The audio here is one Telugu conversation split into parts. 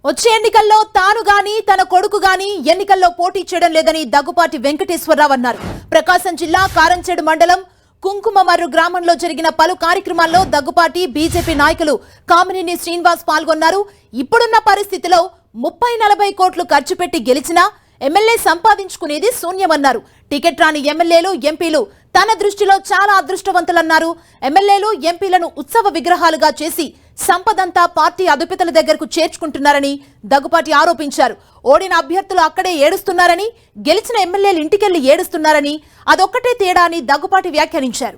వచ్చే ఎన్నికల్లో తాను గాని తన కొడుకు గాని ఎన్నికల్లో పోటీ చేయడం లేదని దగ్గుపాటి వెంకటేశ్వరరావు అన్నారు. ప్రకాశం జిల్లా కారంచేడు మండలం కుంకుమమర్రు గ్రామంలో జరిగిన పలు కార్యక్రమాల్లో దగ్గుపాటి బీజేపీ నాయకులు కామినేని శ్రీనివాస్ పాల్గొన్నారు. ఇప్పుడున్న పరిస్థితిలో 30-40 కోట్లు ఖర్చు పెట్టి గెలిచినా ఎమ్మెల్యే సంపాదించుకునేది శూన్యమన్నారు. టికెట్ రాని ఎమ్మెల్యేలు ఎంపీలు తన దృష్టిలో చాలా అదృష్టవంతులన్నారు. ఎమ్మెల్యేలు ఎంపీలను ఉత్సవ విగ్రహాలుగా చేసి సంపదంతా పార్టీ అధిపతుల దగ్గరకు చేర్చుకుంటున్నారని దగ్గుపాటి ఆరోపించారు. ఓడిన అభ్యర్థులు అక్కడే ఏడుస్తున్నారని, గెలిచిన ఎమ్మెల్యేలు ఇంటికెళ్లి ఏడుస్తున్నారని, అదొక్కటే తేడా అని దగ్గుపాటి వ్యాఖ్యానించారు.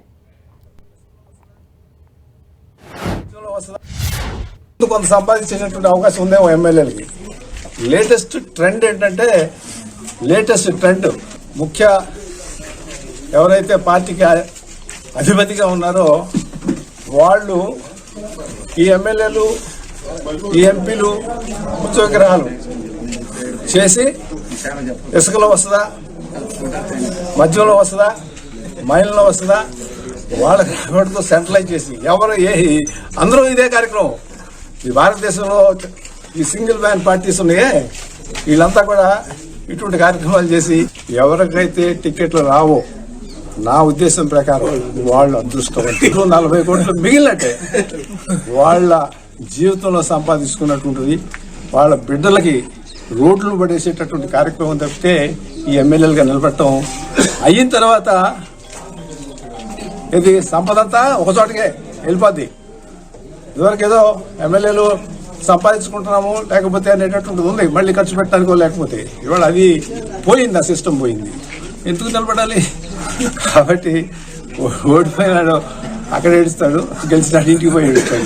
కొంత సంపాదించేటువంటి అవకాశం ఉందేమో ఎమ్మెల్యేలకి. లేటెస్ట్ ట్రెండ్ ఏంటంటే, ముఖ్య ఎవరైతే పార్టీకి అధిపతిగా ఉన్నారో వాళ్ళు ఈ ఎమ్మెల్యేలు, ఈ ఎంపీలు ఉత్సవ విగ్రహాలు చేసి ఇసుకలో వస్తుందా, మద్యంలో వస్తుందా, మైన్లో వస్తుందా, వాళ్ళతో సెంట్రలైజ్ చేసి అందరూ ఇదే కార్యక్రమం. ఈ భారతదేశంలో ఈ సింగిల్ మ్యాన్ పార్టీస్ ఉన్నాయే, వీళ్ళంతా కూడా ఇటువంటి కార్యక్రమాలు చేసి ఎవరికైతే టికెట్లు రావో నా ఉద్దేశం ప్రకారం వాళ్ళు అదృష్టవంతులు. 40 కోట్లు మిగిలినట్టే వాళ్ళ జీవితంలో సంపాదించుకున్నటువంటిది వాళ్ళ బిడ్డలకి రోడ్లు పడేసేటటువంటి కార్యక్రమం తప్పితే ఈ ఎమ్మెల్యేలుగా నిలబడటం అయిన తర్వాత ఇది సంపదంతా ఒకచోటకే వెళ్ళిపోద్ది. ఇదివరకు ఏదో ఎమ్మెల్యేలు సంపాదించుకుంటున్నాము లేకపోతే అనేటటువంటిది ఉంది, మళ్ళీ ఖర్చు పెట్టడానికో లేకపోతే. ఇవాళ అది పోయింది, ఆ సిస్టమ్ పోయింది. ఎందుకు నిలబడాలి? కాబట్టి ఓడిపోయినాడు అక్కడ ఏడుస్తాడు, గెలిచినాడు ఇంటికి పోయి ఏడుస్తాడు.